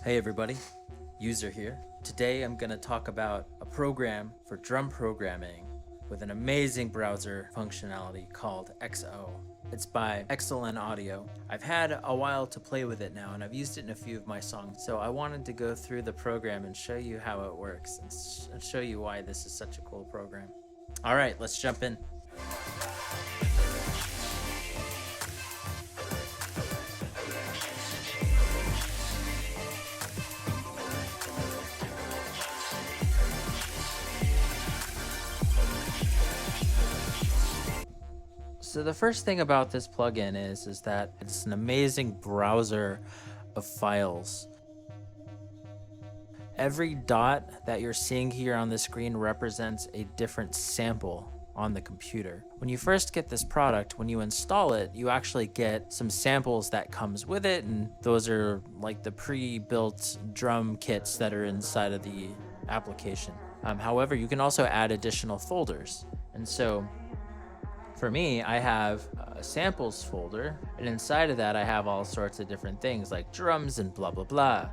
Hey everybody, User here. Today I'm going to talk about a program for drum programming with an amazing browser functionality called XO. It's by Excellent Audio. I've had a while to play with it now and I've used it in a few of my songs, so I wanted to go through the program and show you how it works and show you why this is such a cool program. Alright, let's jump in. So the first thing about this plugin is that it's an amazing browser of files. Every dot that you're seeing here on the screen represents a different sample on the computer. When you first get this product, when you install it, you actually get some samples that comes with it, and those are like the pre-built drum kits that are inside of the application. However, you can also add additional folders. And so for me, I have a samples folder, and inside of that I have all sorts of different things like drums and blah blah blah,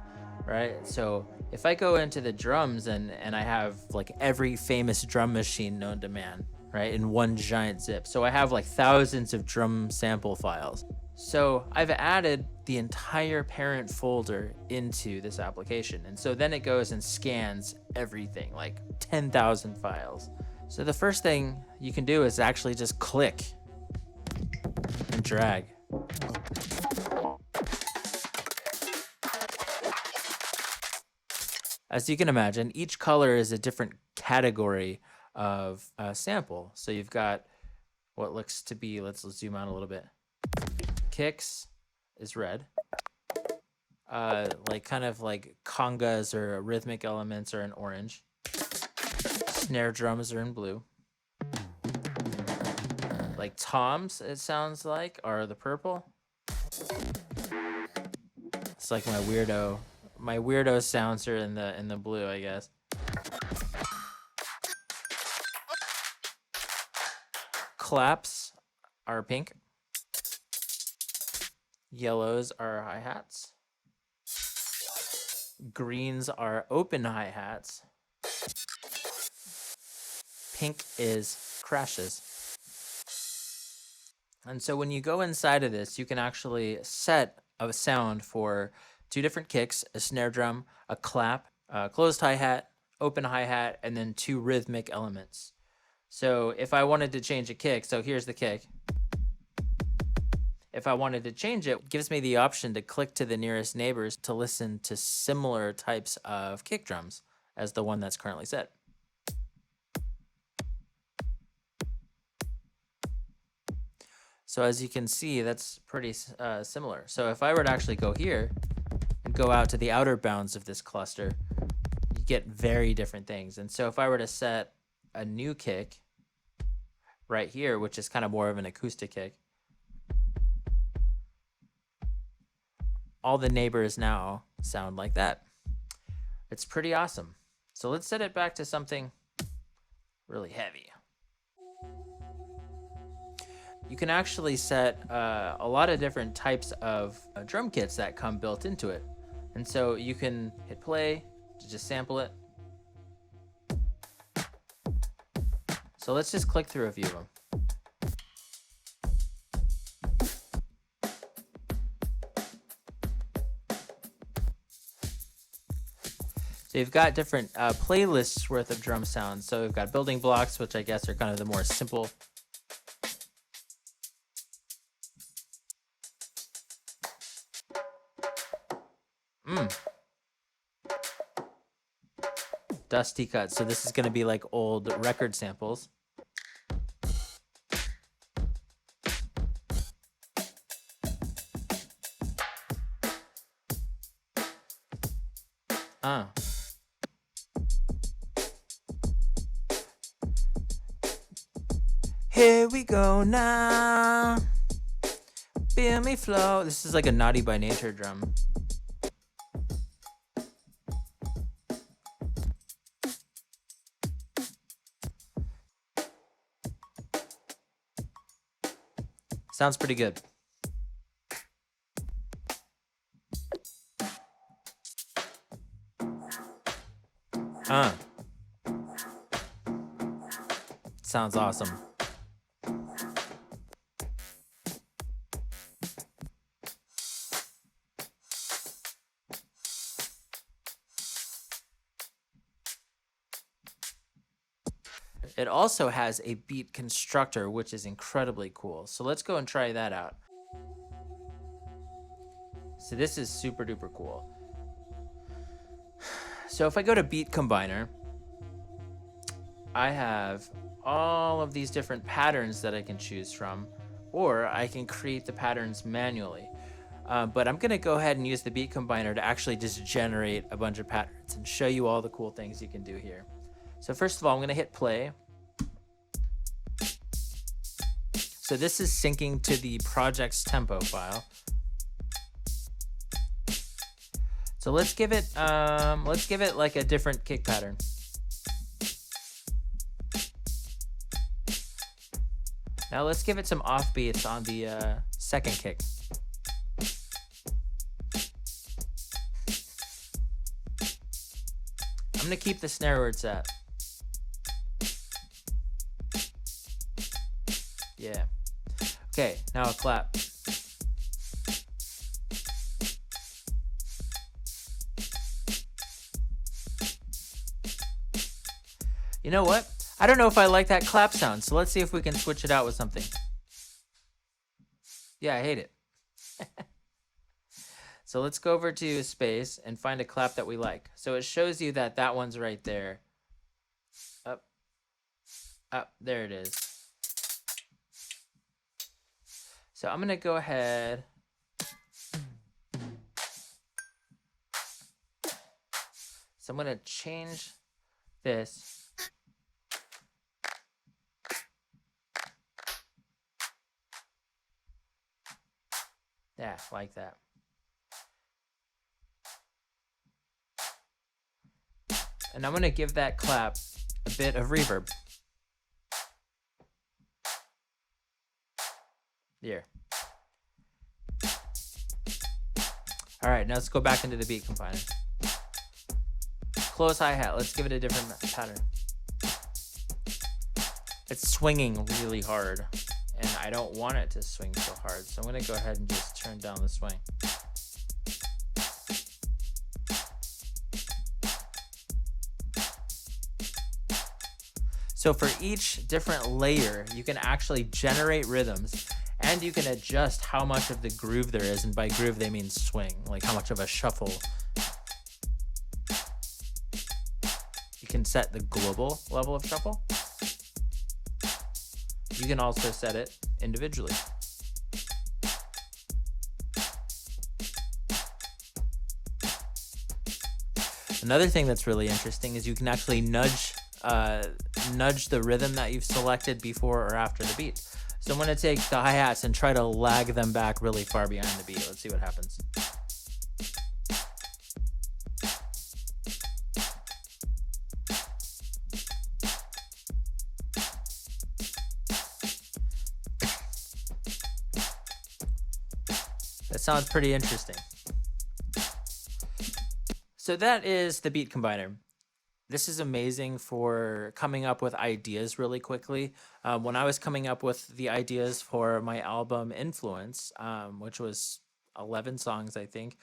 right? So if I go into the drums and I have like every famous drum machine known to man, right, in one giant zip. So I have like thousands of drum sample files. So I've added the entire parent folder into this application, and so then it goes and scans everything, like 10,000 files. So the first thing you can do is actually just click and drag. As you can imagine, each color is a different category of sample. So you've got what looks to be, let's zoom out a little bit. Kicks is red. Like kind of like congas or rhythmic elements are in orange. Snare drums are in blue. Like toms, it sounds like, are the purple. It's like my weirdo sounds are in the blue, I guess. Claps are pink. Yellows are hi-hats. Greens are open hi-hats. Pink is crashes. And so when you go inside of this, you can actually set a sound for two different kicks, a snare drum, a clap, a closed hi-hat, open hi-hat, and then two rhythmic elements. So if I wanted to change a kick, so here's the kick. If I wanted to change it, it gives me the option to click to the nearest neighbors to listen to similar types of kick drums as the one that's currently set. So as you can see, that's pretty similar. So if I were to actually go here and go out to the outer bounds of this cluster, you get very different things. And so if I were to set a new kick right here, which is kind of more of an acoustic kick, all the neighbors now sound like that. It's pretty awesome. So let's set it back to something really heavy. You can actually set a lot of different types of drum kits that come built into it. And so you can hit play to just sample it. So let's just click through a few of them. So you've got different playlists worth of drum sounds. So we've got building blocks, which I guess are kind of the more simple. Dusty cuts. So this is going to be like old record samples. Here we go now. Feel me flow. This is like a Naughty by Nature drum. Sounds pretty good. Sounds awesome. It also has a beat constructor, which is incredibly cool. So let's go and try that out. So this is super duper cool. So if I go to Beat Combiner, I have all of these different patterns that I can choose from, or I can create the patterns manually. But I'm gonna go ahead and use the Beat Combiner to actually just generate a bunch of patterns and show you all the cool things you can do here. So first of all, I'm gonna hit play. So this is syncing to the project's tempo file. So let's give it like a different kick pattern. Now let's give it some offbeats on the second kick. I'm gonna keep the snare where it's at. Yeah. Okay, now a clap. You know what? I don't know if I like that clap sound, so let's see if we can switch it out with something. Yeah, I hate it. So let's go over to space and find a clap that we like. So it shows you that that one's right there. Up, there it is. So I'm gonna go ahead. So I'm gonna change this. Yeah, like that. And I'm gonna give that clap a bit of reverb. There. All right, now let's go back into the beat combiner. Close hi-hat, let's give it a different pattern. It's swinging really hard, and I don't want it to swing so hard, so I'm gonna go ahead and just turn down the swing. So for each different layer, you can actually generate rhythms, and you can adjust how much of the groove there is, and by groove they mean swing, like how much of a shuffle. You can set the global level of shuffle. You can also set it individually. Another thing that's really interesting is you can actually nudge the rhythm that you've selected before or after the beat. So I'm gonna take the hi-hats and try to lag them back really far behind the beat. Let's see what happens. That sounds pretty interesting. So that is the beat combiner. This is amazing for coming up with ideas really quickly. When I was coming up with the ideas for my album Influence, which was 11 songs, I think,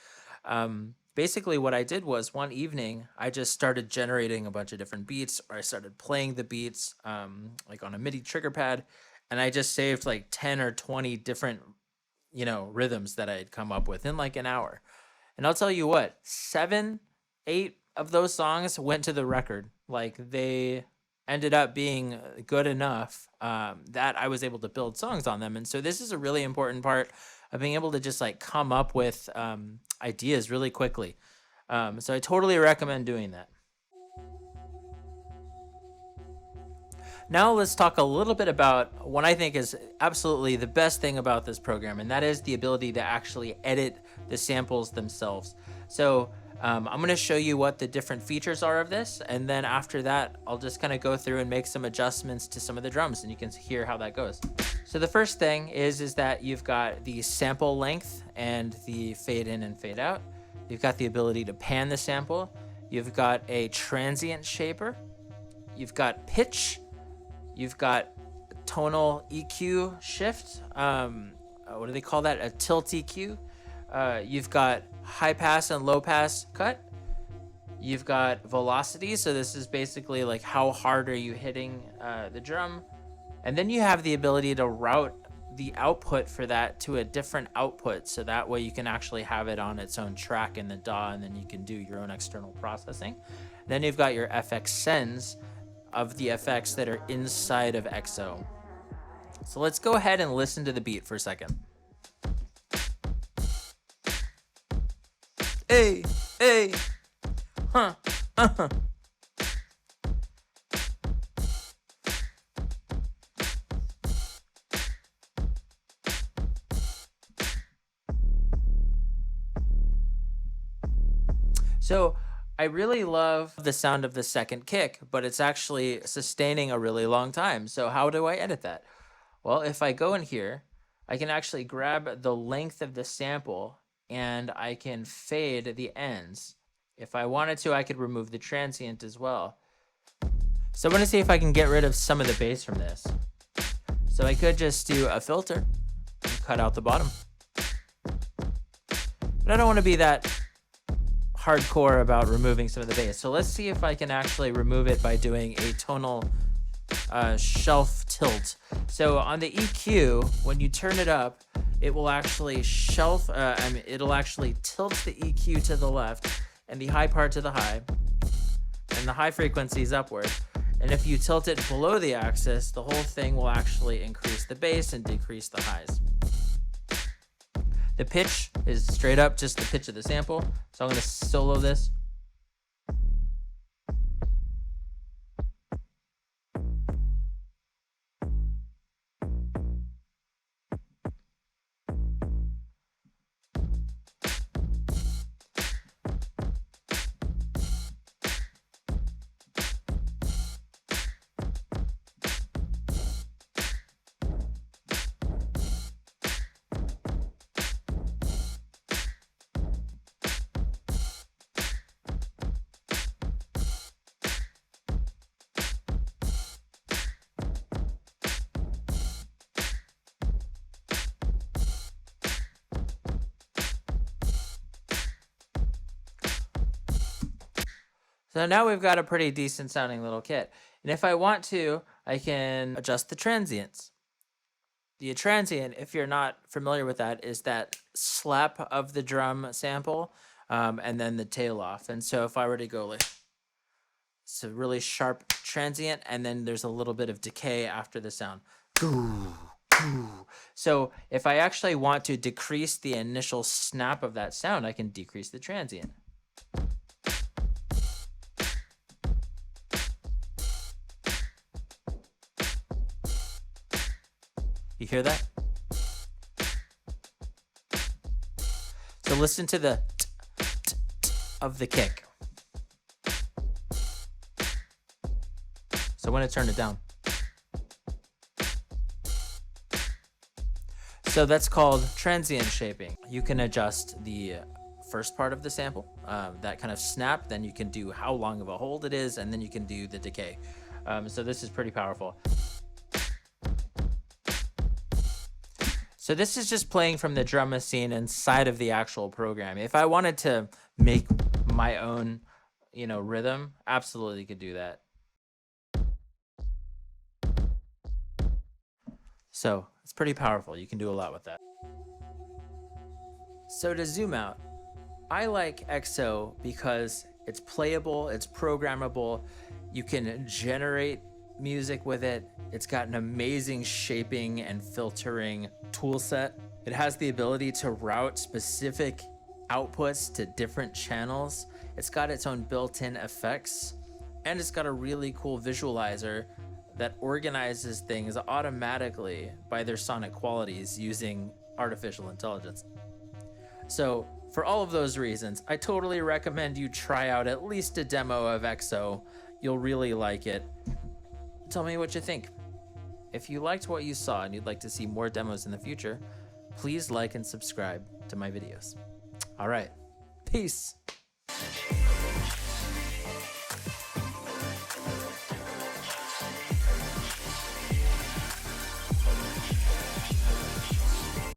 basically what I did was one evening, I just started generating a bunch of different beats, or I started playing the beats like on a MIDI trigger pad, and I just saved like 10 or 20 different, rhythms that I had come up with in like an hour. And I'll tell you what, 7, 8 of those songs went to the record. Like, they ended up being good enough that I was able to build songs on them. And so this is a really important part of being able to just like come up with ideas really quickly. So I totally recommend doing that. Now let's talk a little bit about what I think is absolutely the best thing about this program, and that is the ability to actually edit the samples themselves. So I'm going to show you what the different features are of this, and then after that, I'll just kind of go through and make some adjustments to some of the drums, and you can hear how that goes. So the first thing is that you've got the sample length and the fade in and fade out. You've got the ability to pan the sample. you've got a transient shaper, you've got pitch, you've got tonal EQ shift. What do they call that? A tilt EQ. You've got high pass and low pass cut. You've got velocity. So this is basically like how hard are you hitting the drum. And then you have the ability to route the output for that to a different output. So that way you can actually have it on its own track in the DAW, and then you can do your own external processing. Then you've got your FX sends of the effects that are inside of XO. So let's go ahead and listen to the beat for a second. Hey, hey, huh, uh-huh. So I really love the sound of the second kick, but it's actually sustaining a really long time. So how do I edit that? Well, if I go in here, I can actually grab the length of the sample and I can fade the ends. If I wanted to, I could remove the transient as well. So I want to see if I can get rid of some of the bass from this. So I could just do a filter and cut out the bottom. But I don't want to be that hardcore about removing some of the bass. So let's see if I can actually remove it by doing a tonal shelf tilt. So on the EQ, when you turn it up, it will actually it'll actually tilt the EQ to the left and the high part to the high, and the high frequency is upward. And if you tilt it below the axis, the whole thing will actually increase the bass and decrease the highs. The pitch is straight up just the pitch of the sample. So I'm going to solo this. So now we've got a pretty decent sounding little kit. And if I want to, I can adjust the transients. The transient, if you're not familiar with that, is that slap of the drum sample and then the tail off. And so if I were to go like, it's a really sharp transient, and then there's a little bit of decay after the sound. So if I actually want to decrease the initial snap of that sound, I can decrease the transient. You hear that? So listen to the of the kick. So when I turn it down. So that's called transient shaping. You can adjust the first part of the sample, that kind of snap, then you can do how long of a hold it is, and then you can do the decay. So this is pretty powerful. So this is just playing from the drum machine inside of the actual program. If I wanted to make my own, rhythm, absolutely could do that. So it's pretty powerful. You can do a lot with that. So to zoom out, I like XO because it's playable, it's programmable, you can generate music with it. It's got an amazing shaping and filtering tool set. It has the ability to route specific outputs to different channels. It's got its own built-in effects, and it's got a really cool visualizer that organizes things automatically by their sonic qualities using artificial intelligence. So for all of those reasons, I totally recommend you try out at least a demo of XO. You'll really like it. Tell me what you think. If you liked what you saw and you'd like to see more demos in the future, please like and subscribe to my videos. All right, peace.